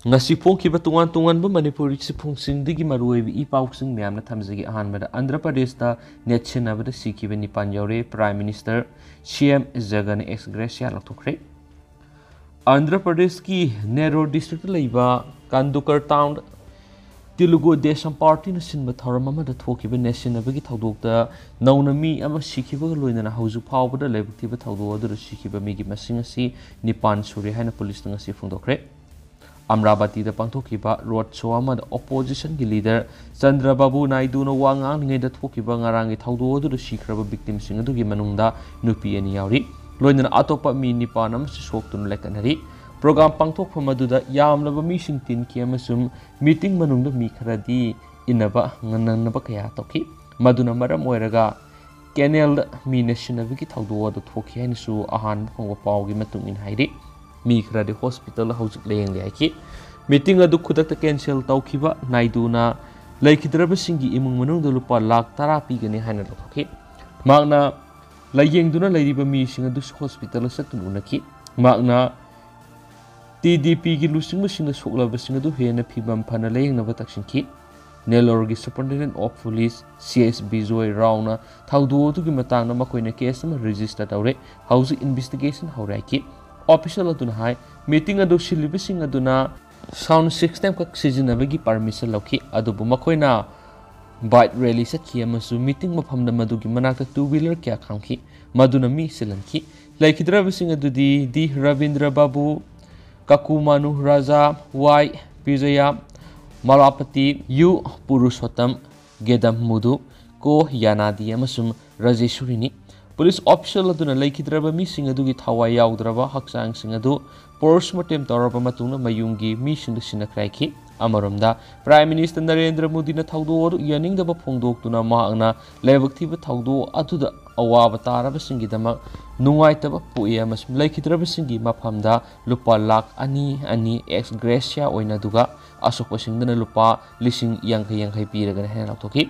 ngasi phongkiba tungan tungan ba manipuri siphongsing digi maruibi I pausing myamna thamjagi ahanbada Andhra Pradesh da net chinabada sikiba nipan yaure Prime Minister CM Jagan ex gracia lathokre Andhra Pradesh ki Nero district laiba Kandukar town Telugu Desam Party na sinba tharam amada thokiba nationabagi thodokta naunami ama sikiba loinana hauju phawbada lebuktiba thodo adu sikiba migi masing asi nipan suri haina police nga si phungdokre Amravati da pangthokiba road show amada opposition gi leader Chandrababu Naidu na wangang ngai da thokiba ngarangi thodo adu sikraba victim sing adu gi manungda nupi ani yauri loinana atopa mi nipan am soktun lekanari program pangthok phamaduda yamlaba mi sing tin ki amasum meeting manungda mi kharadi inaba ngananaba kaya toki maduna maram oiraga canal mi national gi thawdo adu thoki hainisu ahan phongwa pawgi matung in hairi mi kharadi hospital hojik leng le ki meeting adu khudakta cancel tawkhiba naiduna laikhidraba singi imung manungda lupa lakh 10 pigani haina thoki magna layengduna lairiba mi sing adu hospital satununaki magna TDP ki lusing masing na soklaba sing adu hena phibam phana layeng na bataksin ki Nellore gi Superintendent of Police CSB Joy Rauna thawdu tu gi matang na makoina case ma register tawre house investigation haurai ki official aduna hai meeting adu silibi sing aduna sound system ka sijina bagi permission lauki adu bu makoina bike rally sakhi amasu meeting mafam na madu gi manakta two wheeler kya khamki maduna mi silanki laikidra sing adu di Ravindra Babu Kakumanu Raja Y Vijaya Malapati U Purushotam Gedam Mudu Ko Yanadi Amasum Rajeshurini Police official aduna laikhidraba mi sing adu gi thawai yauddraba haksang sing adu postmortem toraba matungna mayungi mi sing sinakraiki amaromda Prime Minister Narendra Modi na thawdo oru yaningdaba phongdoktuna maangna lebaktiba thawdo aduda awaba taraba singi dama nungaitaba puye amasum laikhidraba singi maphamda lupa lakh ani ex gracia oina duga asokpa singdana lupa lising yankai piragana hena laktoki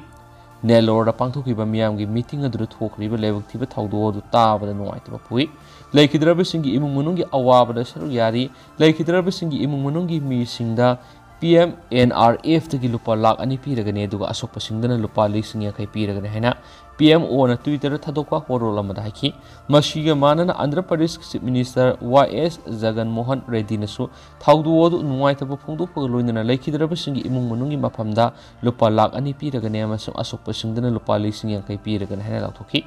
Nellore da pangthokiba miyamgi meeting adu thokriba lebaktiba thawdo adu tabada nungaitaba pui laikhidraba singi imung manungi awaba saru yari laikhidraba singi imung manungi mi singda PM NRF tagi lupa lakh ani piragane duga asokpa singdana lupa lising yankai piragane hena PMO na Twitter thadokwa horol amada haki masiga manana Andhra Pradesh Chief Minister YS Jagan Mohan Reddy nasu thawdu odu nungaitaba phongdokpa loinana laikhidraba singi imung manungi maphamda lupa lakh ani piragane amasung asokpa singdana lupa lising yankai piragane hena lakthoki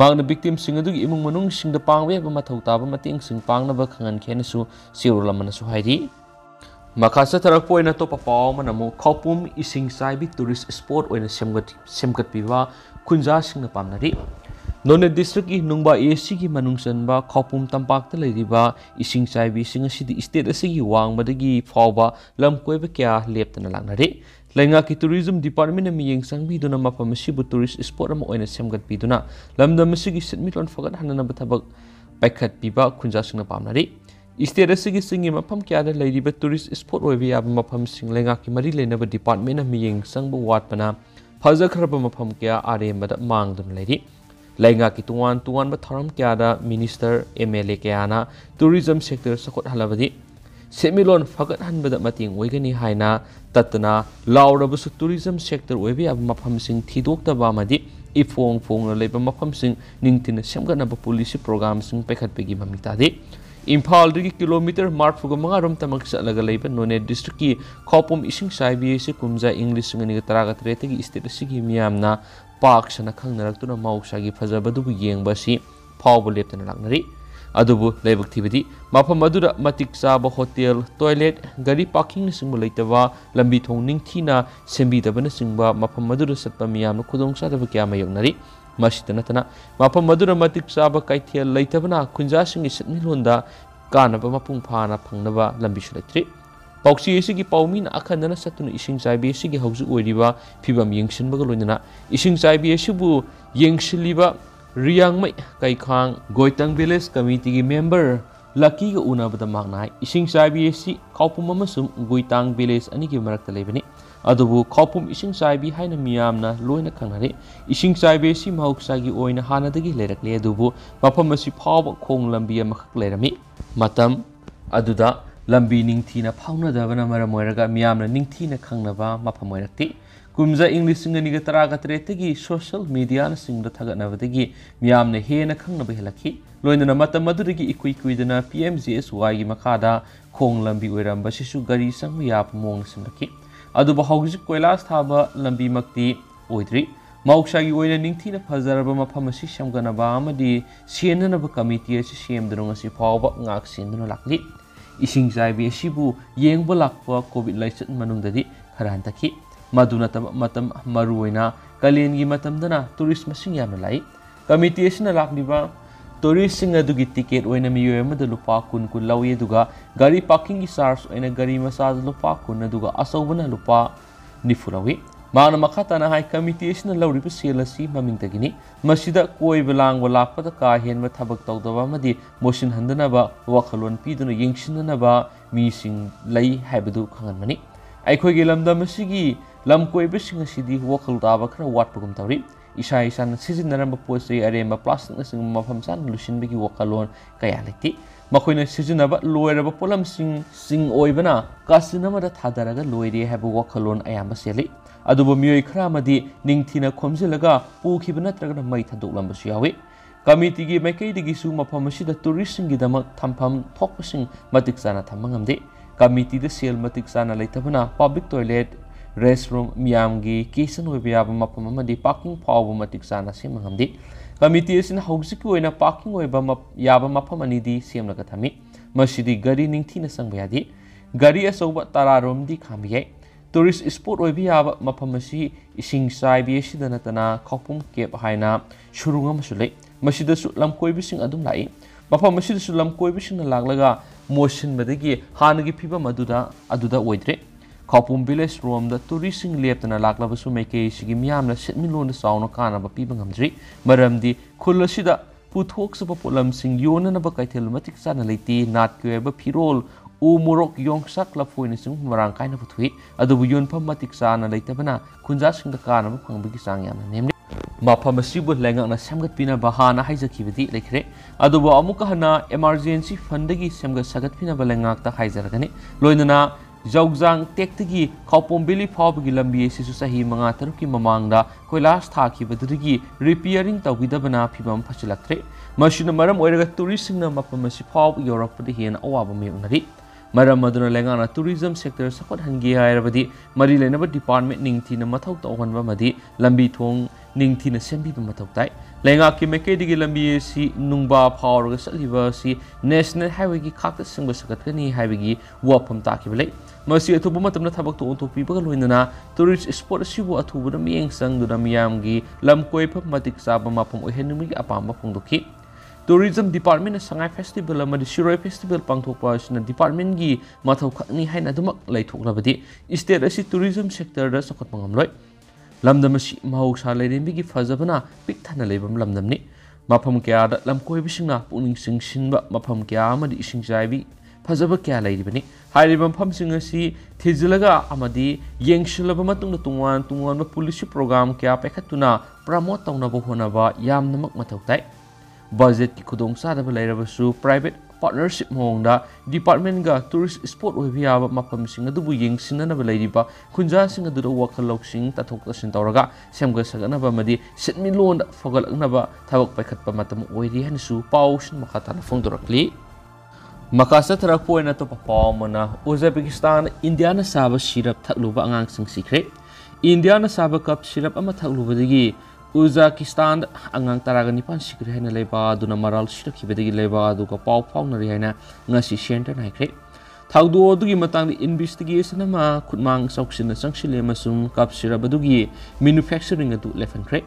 magna victim sing adu imung manung singda pangwe ba mathau taba mating sing pangnaba khangan khenasu siurol amana su hairi Makasa tarak po na to papaw manamo khopum ising saibi tourist spot oina semgat piwa kunja sing na pamnari None district ki nungba AC ki manungsan ba khopum tampak ta leiriba ising saibi sing asidi state asigi wang madagi phawba lam koiba kya leptana langnari Lenga ki tourism department na miyeng sangbi duna mapam sibu tourist spot ama oina semgat piduna lamdam asigi sitmitlon fagat hanana bathabak paikhat piba kunja sing na pamnari State asigi singi mapam kya da lairiba tourist spot oibi yaba mapam sing lenga ki mari lenaba department na miyeng sangbu watpana phajakhraba mapam kya aremada mangdun lairi lenga ki tuan ba tharam kya da minister MLA kya na tourism sector sakot halabadi semilon fagat hanbada mating oigani haina tatna laurabu tourism sector oibi yaba mapam sing thidokta ba madi ifong na leiba mapam sing ningtin semgana ba police program sing pekhat pegi mamita de Imphal dagi kilometer marfuga mangarom tamak salaga leiba None district ki khopum ising saibi se kumja English ngani taraga tretagi state sigi miyamna park sana khangnarakuna mausagi phajabadu yengba si phawbu leptana laknari adubu leibak thibadi mafam adura matik chaba hotel toilet gari parking singba leitaba lambi thong ningthina sembi dabana singba mafam adura satpa miyamna khudong sadaba kya mayoknari Masitana tana mapam madura matik saba kaithel leitabana kunja singi sitmilonda kanaba mapung phana phangnaba lambi sulaitri pauksi esigi paumina akhandana satuna ising saibi esigi hauju oiriba phibam yengsinbaga loinana ising saibi esibu yengsiliba riyangmai kaikhang goitang village committee gi member lucky ga unabada magnai ising saibi esi khopum amasum goitang village ani gi marakta leibani adubu khopum ising saibi haina miyamna loina khangnare ising saibi si mahuksagi oina hanadagi lerakle adubu mafam asi phawba khong lambi amakhak lerami matam aduda lambi ningthina phaunadabana maram oiraga miyamna ningthina khangnaba mafam oirakti kumza English singani ga tara ga tretegi social media na singda thagatnabadagi miyamna hena khangnaba helaki loinana matam madurigi ikui kuidana PMGSY gi makada khong lambi oiramba sisu gari sangma yap mong singaki aduba hauji koilas thaba lambi makti oidri maukshagi oina ningthina phajaraba mafam asi samganaba amadi senanaba committee asi semdrong asi phawba ngak senduna lakli ising jaibi asibu yengba lakpa covid laichat manungdadi kharantaki maduna matam maruina kalengi matamdana tourist masing yamna lai committee asina lakliba tourist sing adugi ticket oina miyoy amada lupa kun lawi aduga gari parking gi charge oina gari masad lupa kun aduga asawbana lupa nifurawi Mana makatana hai committee asina lawriba selasi mamingtagini masida koi belang walakpada ka henba thabak tawdaba madi motion handanaba wakhalon piduna yengsinanaba mising lai haibadu khanganmani aikhogi lamdam asigi lamkoi besing asidi wakhal taba khara watpagum tawri isa isan sizinaramba posei aremba plastic na sing mafam san lusinbigi wakhalon kaya lekti makoina sizinaba loiraba polam sing oibana kasinamada thadaraga loire habu wakhalon ayamba seli adubo miyoi khramadi ningthina khomjilaga Pukhiba natragana mai thadoklambasu yawi committee gi maikaidigi su mafam asida tourist singi damak thampham thokpasing matik chana thamangamde committee da sel matik chana leitabana public toilet restroom miyamgi kitchen oibiyaba mafam amadi parking phawba matik chana semangamde committee asina haujiki oina parking oiba yaba mafam anidi semlaga thami masidi gari ningthina sangba yadi gari asauba tararomdi khambiyai tourist spot oibiyaba mafam asi ising saibi asida natana khopum kep haina shurunga masule masida su lamkoi bising adum lai mafam asida su lamkoi bising laglaga motion badagi hanagi phiba aduda oidre khopum village room da tourist sing leptana laglaba su maike sigi miyamna setmilon da sauna kana ba piba ngamdri maramdi khul asida puthok saba polam sing yona na ba kaithel matik sana leiti nat kweba phirol u murok yong sak la foin sing marang kaina puthui adubu yon pham matik sana leitabana khunja sing da kana ba phangbigi sang yamna nemni mafam asibu lengakna samgat pina bahana haijakibadi lekhre adubu amuka hana emergency fund dagi samgat sagat pina balengak ta haijaragani loinana Jaugjang tektagi khopom bili phawbagi lambi asisu sahi manga taruki mamangda koilas thakibadrigi repairing tawidabana phibam phachilaktre masina maram oiraga tourist singna mafam asi phaw yorakpadi hena awaba mayunari maram aduna lengana tourism sector support hangi hairabadi mari lenaba department ningthina mathau tawhanba madi lambi thong ningthina sembiba mathau tai lenga ki mekedigi lambi si nungba phawraga saliba si national highway gi khakta singba sakatkani highway gi wapam takibale masi athubu matamna thabak to ontopi baga loinana tourist spot asibu athubu da miyeng sangduna miyamgi lamkoi phap matik saba mapam ohenumi gi apamba phongdoki tourism department na sangai festival amadi shiroi festival pangthokpa asina department gi mathau khakni haina dumak laithoklabadi state asi tourism sector da sakot mangamloi lamdam asi mahausa leirembi gi fajabana pikthana leibam lamdamni mafam kya da lamkoi bisingna puning singsinba mafam kya amadi ising jaibi fajaba kya leiribani hairibam famsing asi thijilaga amadi yengshilaba matungna tungwan police program kya pekhatuna promote tawnaba honaba yamnamak mathautai budget ki khudong sadaba leirabasu private partnership mongda department ga tourist spot oibiyaba mafam sing adubu yengsinanaba leiriba khunja sing adu wakhaloksing tathok tasin tawraga semga saganaba amadi setmilon fogalaknaba thabak paikhatpa matam oiri hansu pausin makhatana phongdorakli Makasa terakpoina to papamana Uzbekistan India na saba sirap thakluba angang sing sikre India na saba cup sirap ama thakluba digi Uzbekistan angang taraga nipan sikre haina leba duna maral sirap khibadagi leba aduga pau phaunari haina ngasi center naikre thakdu adugi matang investigation ama khutmang sauksin sangshile masum cup sirap adugi manufacturing adu lefankre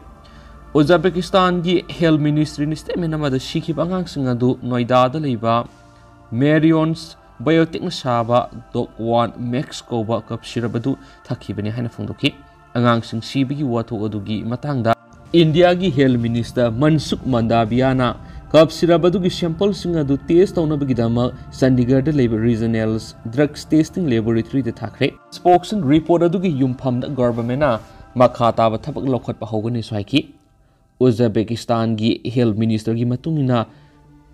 Uzbekistan gi health ministry ni statement ama da sikhib angang sing adu Noida da leba Marion's biotech na saba dog one max koba kap sirabadu thakibani haina phongdoki angang sing sibigi wathok adugi matangda India gi health minister Mansukh Mandaviana kap sirabadu gi sample sing adu test tawnabagi dama Chandigarh da leba regional drugs testing laboratory da thakre spokesman report adugi yumpham da government na makhata ba thabak lokhat pa hogani swaiki Uzbekistan gi health minister gi matungina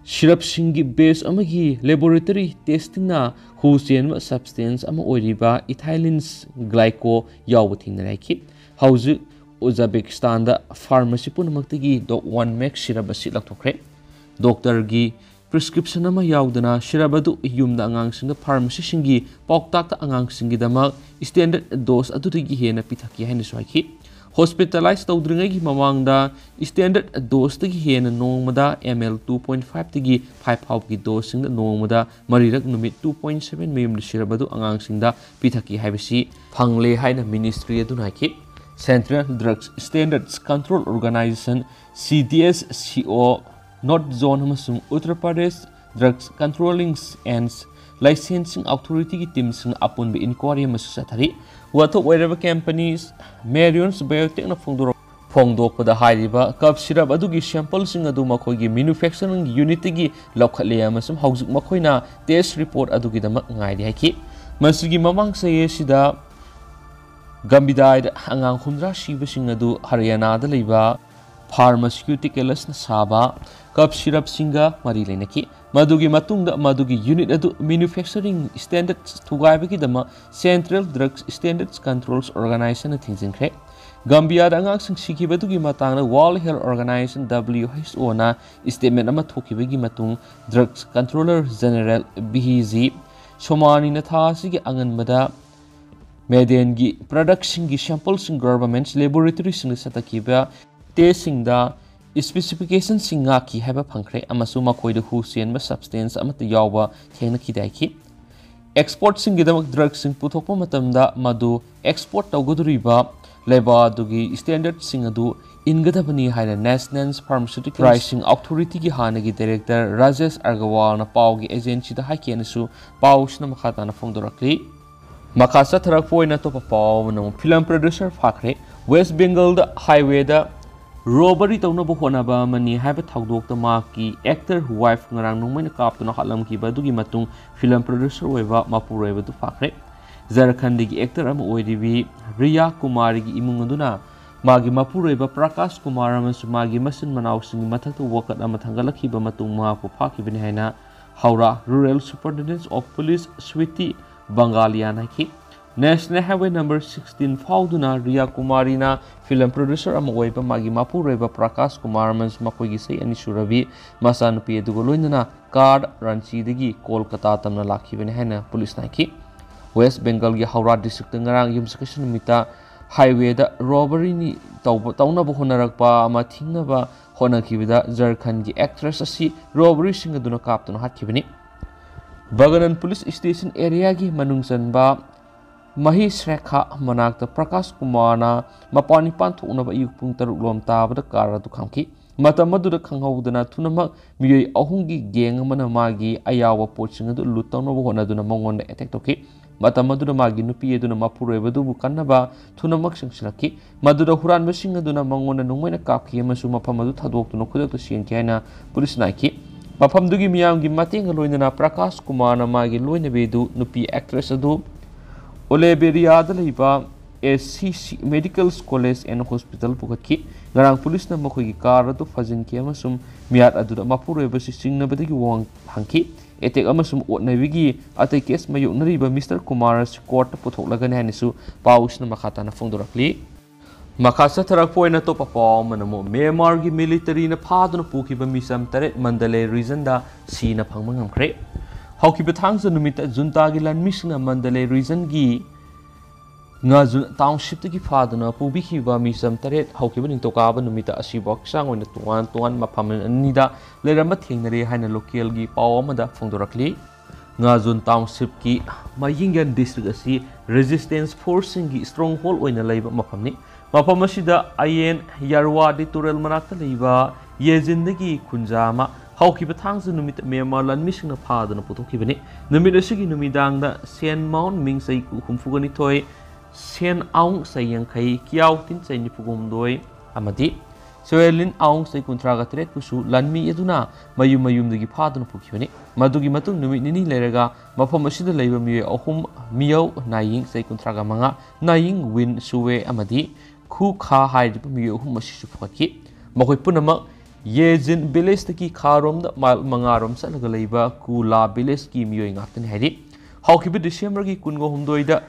Syrup singi base amagi laboratory testing na husian substance ama oiriba ethylene glycol yaw thing na ki hauju Uzbekistan da pharmacy punamakti doc 1 max syrup asi laktokre doctor gi prescription ama yaudana syrup adu yumda angang singa pharmacy singi poktak ta angang singi dama standard dose adu gi hena pithaki haina swaki hospitalized tawdringai gi mamangda standard dose tagi hena nongmada ml 2.5 tagi 5 hau gi dose sing nongmada marirak numit 2.7 mm syrup adu angang singda pithaki haibasi phangle haina ministry adu naki Central Drugs Standards Control Organization CDSCO North Zone amasung Uttar Pradesh Drugs Controlling and Licensing Authority ki team sing apun be inquiry masu sathari wato whatever companies Marion's Biotech na phongdok pada hairiba cup syrup adu gi sample sing adu makhoi gi manufacturing unit gi lokhatle amasum haujuk makhoi na test report adu gi damak ngai ri haki masugi mamang saye sida Gambidai angang hundra shiba singadu Haryana da leiba pharmaceuticals na saba cup syrup singa mari lenaki madugi matungda madugi unit adu manufacturing standards thugaiba ki dama Central Drugs Standards Controls Organization na thingjingkre Gambia da angang sing sikiba dugi matangna World Health Organization WHO na statement ama thokiba gi matung Drugs Controller General BHZ somani na tha sigi angan mada Median gi production gi samples in governments laboratory sing satakiba testing da specification singa ki haba phangkhre amasu makoi da husian ma substance amata yawba thengna ki dai ki export sing gi damak drug sing puthokpa matamda madu export tawgoduriba leba dugi standard sing adu ingadabani haina National Pharmaceutical Pricing Authority ki hanagi director Rajesh Argawal na pawgi agency da hakianasu pawsna makhata na phongdorakli Makasa Tarakpo na to papaw ng film producer Fakre West Bengal da highway da robbery taw na buhona ba mani haba thawdok ta maki actor wife ngarang nung may nakap na kalam ki ba dugi matung film producer weba mapuroi ba tu Fakre Jharkhand gi actor am oidibi Riya Kumari gi imung anduna magi mapuroi ba Prakash Kumar amas magi masin manaw sing mathak tu wakat am thangalakhi ba matung ma pu phaki bini haina Howrah Rural Superintendent of Police Switi Bangalian ki National Highway number 16 Phaduna Riya Kumari na film producer am oiba magi mapureba Prakash Kumar mans makoi gi sei ani surabi masan pi dugo loinana card ranchi degi Kolkata tamna lakhi bene hena police na ki West Bengal gi Howrah district ngarang yum sakation mita highway da robbery ni tawna bo honarakpa ama thingna ba honakibida Jharkhand gi actress asi robbery singa duna kaptuna hatkibini Baganan Police Station area gi manungsan ba Mahis Rekha manakta Prakash Kumar na mapani panthokna ba yukpung taruk lom tabada kara tu khamki matam madu da khanghaudana thunamak miyoi ahungi geng mana magi ayawa poching adu lutawna bo hona duna mongon attack toki matam madu da magi nupi eduna mapuroi badu bukanna ba thunamak singsilaki madu da huran basing aduna mongon nungmaina kapki amasu mafam adu thadok tuna khudak to sian kaina police naiki Mafam dugi miyam gi mating loinana Prakash Kumar na magi loina bedu nupi actress adu Oleberia da leiba SCC Medical College and Hospital pukatki ngarang police na makoi gi car adu fajin ki amasum miat adu da mapuroi basi singna bedagi wang hangki etek amasum otnai gi atai case mayu nariba Mr Kumar court puthok lagani hanisu paus na makata na phongdorakli Makasa Tarakpo na to papaw manamo Myanmar gi military na Phaduna Pukhiba Micham taret Mandalay region da Sina phangmangam kre haukiba thangsa numita junta gi lan misna Mandalay region gi nga jun township gi Phaduna Pukhiba Micham taret haukiba ningtoka ba numita asibok sang oina tuan mafam anida lerama thengnare haina local gi paw amada phongdorakli nga jun township ki mayingyan district asi resistance force gi stronghold oina leiba mafamni Mafam asida ayen yarwa di turel manakta leiba yejindagi kunjama haukiba thangsa numit Myanmar lan misingna phaduna puthokibani numit asigi numidangda Sen Mount mingsai humfugani thoi Sen Aung sayangkai kiaw tin sai nipugumdoi amadi Soelin Aung sai kuntraga tret pusu lanmi yaduna mayum dagi phaduna pukhibani madugi matung numit nini leraga mafam asida leiba miye ahum miyau naying sai kuntraga manga naying win suwe amadi khu kha hai miyo hum masisu phaki makoi punama Yejin village taki kharom da mal mangarom salaga leiba kula village ki miyoi ngakten haidi haukiba December ki kungo humdoi da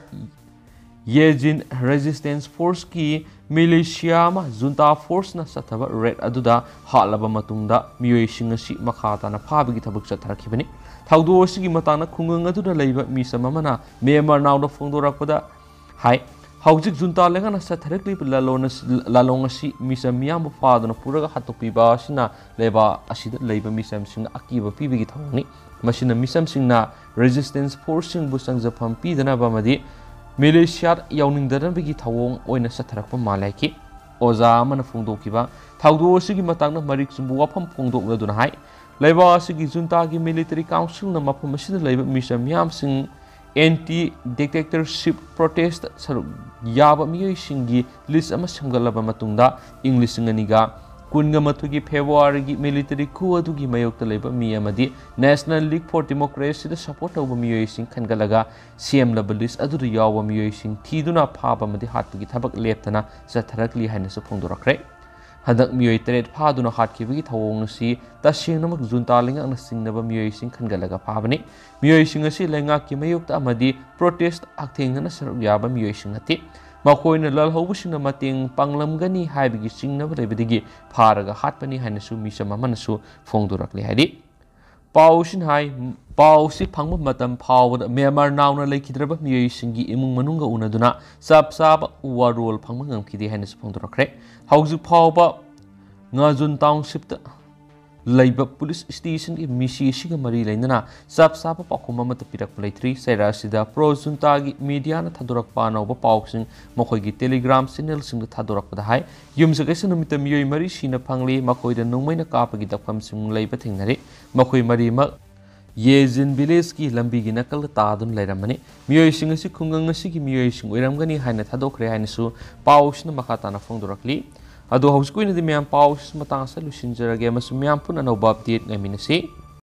Yejin resistance force ki militia ma junta force na sathaba red aduda halaba matungda miyoi singa si makhata na phabigi thabuk chatharakibani thaudo sigi matana khungang aduda leiba misam amana memar nawda phongdorakpada hai Haujik junta lengan sa tharakli lalong si misam miyam fadana puraga hatopiba sina leba asida leiba misam sing akiba pibigi thawni masina misam singna resistance force sing busang japam pidana bamadi militia yawning daran bigi thawong oina sa tharakpa malaiki oza amana phongdokiba thawdo sigi matangna marik sumbu wafam phongdokna duna hai leba sigi junta gi military council na mafam asida leiba misam miyam sing anti-dictatorship protest saruk yaba miyoi singi list ama samgalaba matungda English nganiga kunga mathugi February gi military coup adugi mayokta leba mi amadi National League for Democracy da support over miyoi sing khangalaga CM level list adu yawa miyoi sing thiduna phaba madi hatgi thabak leptana satharakli haina su phongdorakre hadak miyoi teret phaduna hatkibigi thawong si tasingnamak junta lenga na singnaba miyoi sing khangalaga phabani miyoi sing asi lenga ki mayokta amadi protest akthengna saruk yaba miyoi sing ati makoina lalhobusina mateng panglamgani haibigi singnaba lebedigi pharaga hatpani hainasu misam amanasu phongdorakli haidi pausin hai pausi phangba matam phawda memar nawna leikidraba miyoi singi imung manunga unaduna sab warol phangba ngamkidi hainasu phongdorakre hauju phawba ngajun township ta leiba police station ki misi siga mari leinana sab pakhuma mata pirak pleitri sera sida pro junta gi media na thadurak pa nawba pawsing mokhoi gi telegram channel sing thadurak pada hai yumsa kaisa numita miyoi mari sina phangli makhoi da nungmaina kapa gi dakam sing leiba thingnari makhoi mari ma Yejin village ki lambi gi nakal taadun leiramani miyoi sing asi khungang asi gi miyoi sing oiramgani haina thadokre hainasu pawsna makhatana phongdorakli ado hauskui na di miyam pawis matang sa lusinjarage masu miyam pun ano update ngaminasi